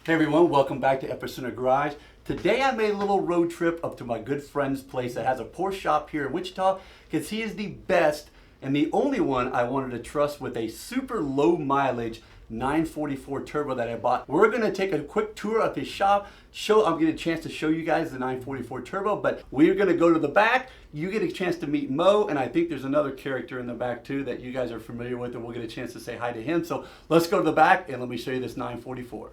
Hey everyone, welcome back to Epicenter Garage. Today I made a little road trip up to my good friend's place that has a Porsche shop here in Wichita because he is the best and the only one I wanted to trust with a super low mileage 944 turbo that I bought. We're going to take a quick tour of his shop. I'm getting a chance to show you guys the 944 turbo, but we're going to go to the back. You get a chance to meet Mo, and I think there's another character in the back too that you guys are familiar with, and we'll get a chance to say hi to him. So let's go to the back and let me show you this 944.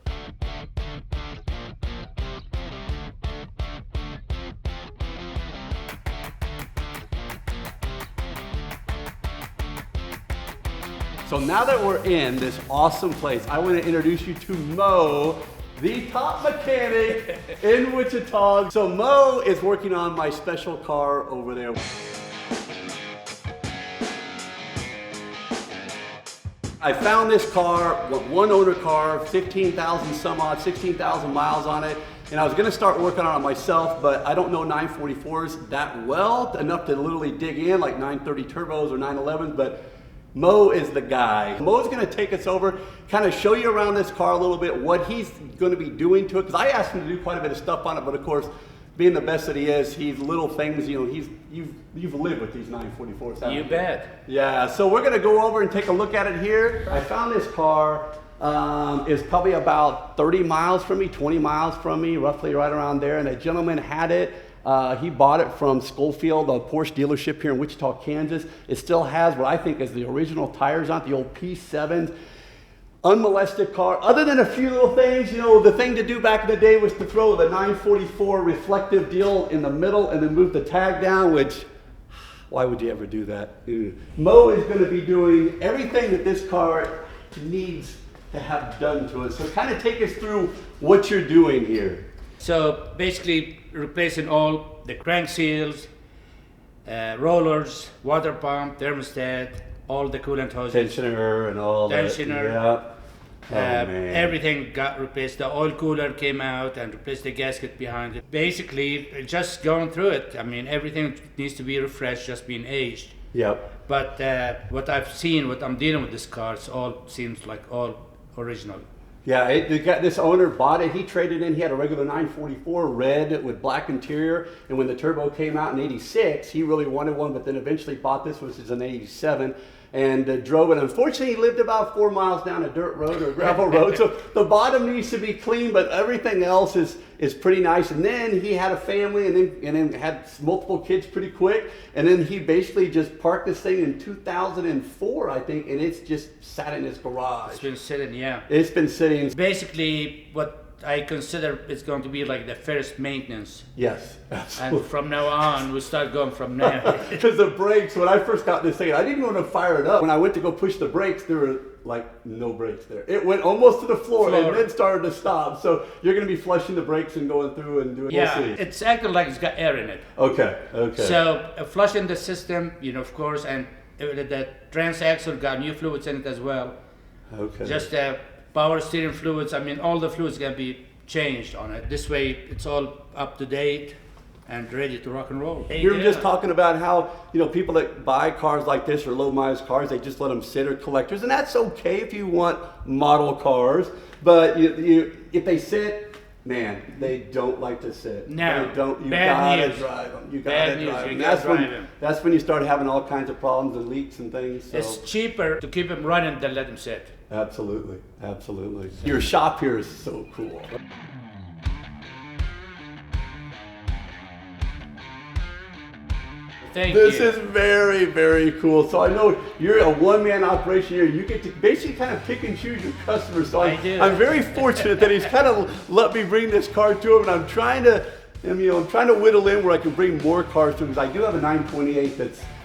So now that we're in this awesome place, I want to introduce you to Mo, the top mechanic in Wichita. So Mo is working on my special car over there. I found this car, one owner car, 15,000 some odd, 16,000 miles on it. And I was gonna start working on it myself, but I don't know 944s that well, enough to literally dig in like 930 turbos or 911s, but Mo is the guy. Mo's gonna take us over, kind of show you around this car a little bit, what he's gonna be doing to it, because I asked him to do quite a bit of stuff on it, but of course, being the best that he is, he's little things, you know, you've lived with these 944s, haven't you? You bet. Yeah, so we're gonna go over and take a look at it here. I found this car, is probably about 30 miles from me, 20 miles from me, roughly right around there, and a gentleman had it. He bought it from Schofield, a Porsche dealership here in Wichita, Kansas. It still has what I think is the original tires on it, the old P7s. Unmolested car, other than a few little things, you know, the thing to do back in the day was to throw the 944 reflective deal in the middle and then move the tag down, which, why would you ever do that? Mo is going to be doing everything that this car needs to have done to it. So kind of take us through what you're doing here. So basically replacing all the crank seals, rollers, water pump, thermostat, all the coolant hoses. Tensioner and all that. Tensioner. Yeah. Oh, man. Everything got replaced. The oil cooler came out and replaced the gasket behind it. Basically, just going through it. I mean, everything needs to be refreshed, just being aged. Yep. But what I've seen, what I'm dealing with this car, it all seems like all original. Yeah, this owner bought it. He traded in. He had a regular 944 red with black interior. And when the turbo came out in '86, he really wanted one, but then eventually bought this, which is an '87, and drove it. Unfortunately, he lived about 4 miles down a dirt road or gravel road. So the bottom needs to be clean, but everything else is pretty nice. And then he had a family and then had multiple kids pretty quick. And then he basically just parked this thing in 2004, I think, and it's just sat in his garage. It's been sitting, yeah. It's been sitting. Basically, what I consider is going to be like the first maintenance. Yes, absolutely. And from now on, we start going from there. Because the brakes, when I first got this thing, I didn't want to fire it up. When I went to go push the brakes, there were like no brakes there. It went almost to the floor and then started to stop. So you're going to be flushing the brakes and going through and doing. Yeah, we'll see. it's acting like it's got air in it. Okay. So flushing the system, you know, of course, and the transaxle got new fluids in it as well. Okay. Just power steering fluids. I mean, all the fluids can be changed on it. This way, it's all up to date and ready to rock and roll. You were just talking about how, you know, people that buy cars like this or low mileage cars, they just let them sit, or collectors, and that's okay if you want model cars. But if they sit, man, they don't like to sit. No, they don't. You bad gotta news. drive them. You Bad gotta news. drive them. You gotta drive them. That's when you start having all kinds of problems and leaks and things. So. It's cheaper to keep them running than let them sit. Absolutely. Your shop here is so cool. This is very, very cool. So I know you're a one-man operation here. You get to basically kind of pick and choose your customers. So I'm very fortunate that he's kind of let me bring this car to him, and I'm trying to whittle in where I can bring more cars to him, because I do have a 928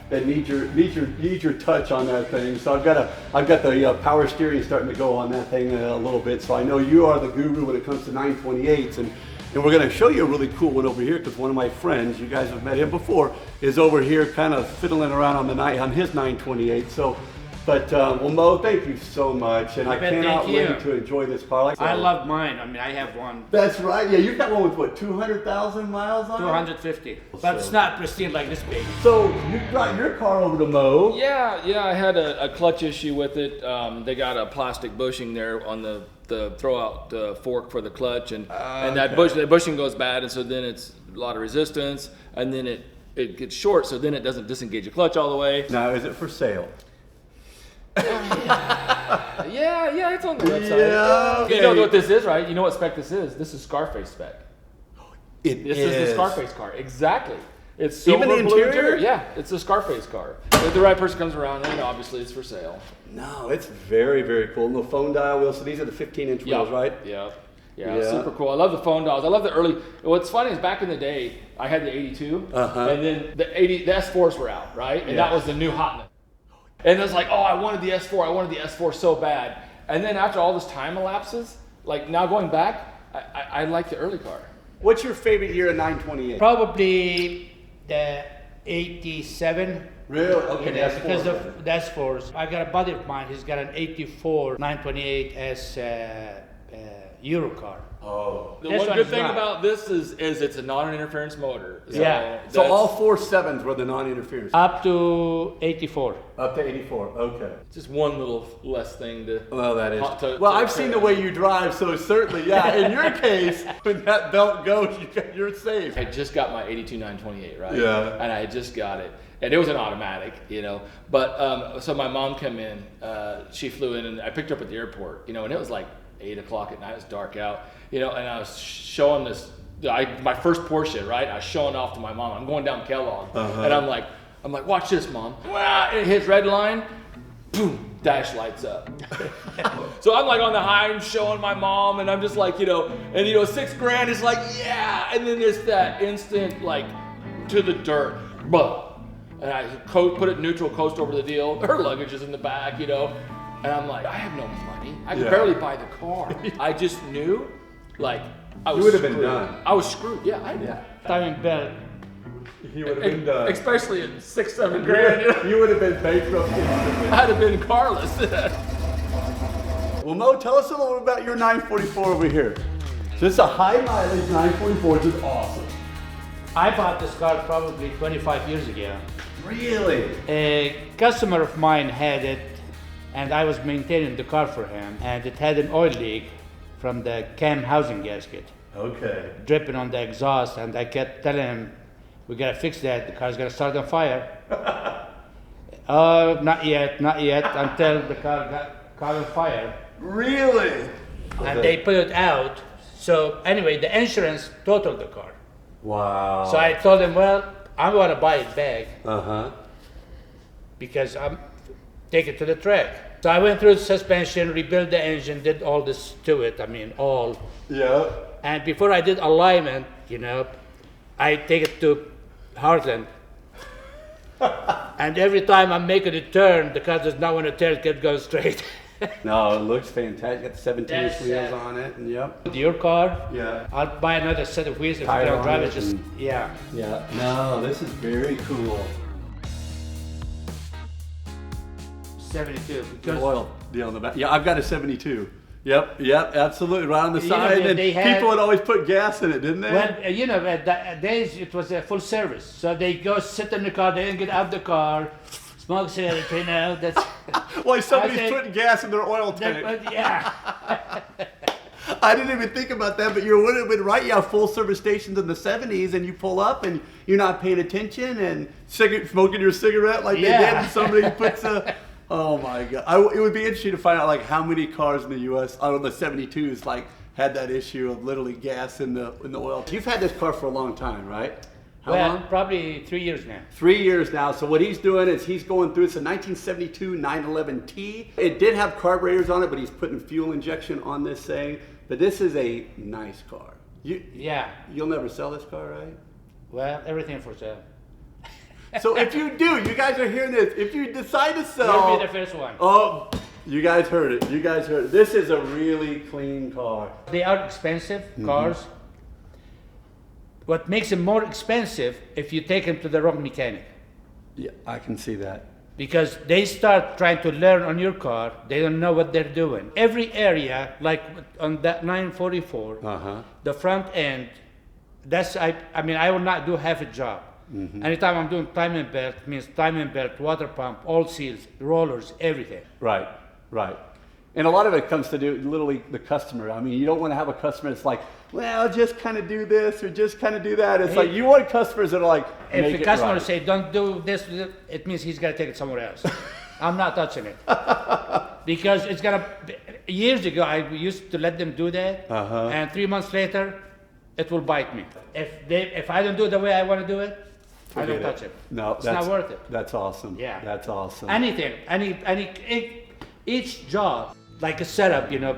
that needs your touch on that thing. So I've got the power steering starting to go on that thing a little bit. So I know you are the guru when it comes to 928s, and we're going to show you a really cool one over here, because one of my friends, you guys have met him before, is over here kind of fiddling around on his 928. So, but well, Mo, thank you so much, and I cannot wait to enjoy this car. I love mine. I mean, I have one. That's right. Yeah, you've got one with what, 200,000 miles on it? 250. But it's not pristine like this baby. So you brought your car over to Mo. Yeah. I had a clutch issue with it. They got a plastic bushing there on the the throw out the fork for the clutch, and that bushing goes bad, and so then it's a lot of resistance, and then it gets short, so then it doesn't disengage the clutch all the way. Now, is it for sale? Yeah, it's on the website. Yeah, okay. You know what this is, right? You know what spec this is? This is Scarface spec. This is the Scarface car, exactly. It's silver, even the blue interior? Yeah, it's a Scarface car. If the right person comes around, then obviously it's for sale. No, it's very, very cool. No phone dial wheels. So these are the 15-inch wheels, right? Yeah, super cool. I love the phone dials. I love the early. What's funny is back in the day, I had the 82, and then the S4s were out, right? And that was the new hotness. And it was like, oh, I wanted the S4. I wanted the S4 so bad. And then after all this time elapses, like now going back, I like the early car. What's your favorite year of 928? Probably the 87. Really? Okay, that's because of the S4s. I got a buddy of mine, he's got an 84 928S Euro car. Oh. The one good thing about this is it's a non-interference motor. So all 4 7s were the non-interference. Up to 84. Up to 84. Okay. Just one little less thing to. Well, that is. I've seen the way you drive, so certainly, yeah. In your case, when that belt goes, you're safe. I just got my 82 928, right? Yeah. And I had just got it. And it was an automatic, But so my mom came in, she flew in, and I picked her up at the airport, and it was like 8 o'clock at night, it was dark out, and I was showing this, my first Porsche, right? I was showing off to my mom. I'm going down Kellogg, and I'm like, watch this, Mom. And it hits red line, boom, dash lights up. So I'm like on the high and showing my mom, and I'm just like, and $6,000 is like, yeah. And then there's that instant, like, to the dirt, blah. And I put it neutral, coast over the deal. Her luggage is in the back, And I'm like, I have no money. I could barely buy the car. I just knew, like, I was screwed. You would have been done. I was screwed, Timing belt. You would have been done. Especially at $6,000-7,000. You would have been bankrupt. I'd have been carless. Well, Mo, tell us a little bit about your 944 over here. So this is a high mileage 944, which is awesome. I bought this car probably 25 years ago. Really? A customer of mine had it, and I was maintaining the car for him, and it had an oil leak from the cam housing gasket. Okay. Dripping on the exhaust, and I kept telling him, we gotta fix that, the car's gonna start on fire. Oh, not yet, until the car got caught on fire. Really? And they put it out. So anyway, the insurance totaled the car. Wow. So I told him, well, I'm gonna buy it back. Because I'm take it to the track. So I went through the suspension, rebuilt the engine, did all this to it. All. Yeah. And before I did alignment, I take it to Heartland. And every time I'm making a turn, the car does not want to turn, it kept going straight. No, it looks fantastic. Got 17-inch wheels on it, and With your car, yeah. I'll buy another set of wheels if you don't drive it. Yeah. No, this is very cool. 72. Because oil deal on the back. Yeah, I've got a 72. Yep, absolutely. Right on the side. And people would always put gas in it, didn't they? Well, at that days it was a full service. So they go sit in the car, they didn't get out of the car, smoke cigarette, That's. Well, somebody's putting gas in their oil tank. I didn't even think about that, but you would have been right. You have full service stations in the 70s, and you pull up, and you're not paying attention, and smoking your cigarette like they did, and somebody puts a. Oh my God! It would be interesting to find out like how many cars in the U.S. out of the 72s like had that issue of literally gas in the oil. You've had this car for a long time, right? How long? Probably 3 years now. 3 years now. So what he's doing is he's going through, it's a 1972 911T. It did have carburetors on it, but he's putting fuel injection on this thing. But this is a nice car. You'll never sell this car, right? Well, everything for sale. So if you do, you guys are hearing this. If you decide to sell, you'll be the first one. Oh, you guys heard it. This is a really clean car. They are expensive cars. What makes them more expensive if you take them to the wrong mechanic. Yeah, I can see that. Because they start trying to learn on your car, they don't know what they're doing. Every area, like on that 944, the front end, I will not do half a job. Anytime I'm doing timing belt, means timing belt, water pump, all seals, rollers, everything. Right. And a lot of it comes to do literally the customer. I mean, you don't want to have a customer that's like, well, just kind of do this or just kind of do that. It's like you want customers that are like, if the customer say, don't do this, it means he's got to take it somewhere else. I'm not touching it. Because it's going to, years ago, I used to let them do that. And 3 months later, it will bite me. If I don't do it the way I want to do it, I don't touch it. No, it's not worth it. That's awesome. Yeah. That's awesome. Anything, each job, like a setup, you know,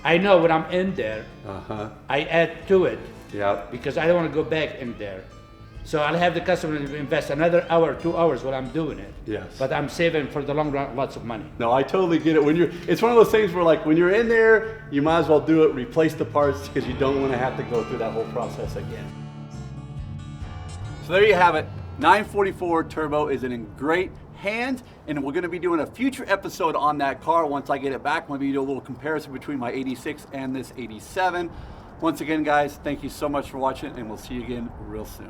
I know when I'm in there, I add to it. Yeah. Because I don't want to go back in there. So I'll have the customer invest another hour, 2 hours while I'm doing it. Yes. But I'm saving for the long run lots of money. No, I totally get it. It's one of those things where like when you're in there, you might as well do it, replace the parts because you don't want to have to go through that whole process again. So there you have it. 944 Turbo is in great hands, and we're going to be doing a future episode on that car once I get it back. We'll be doing a little comparison between my 86 and this 87. Once again, guys, thank you so much for watching, and we'll see you again real soon.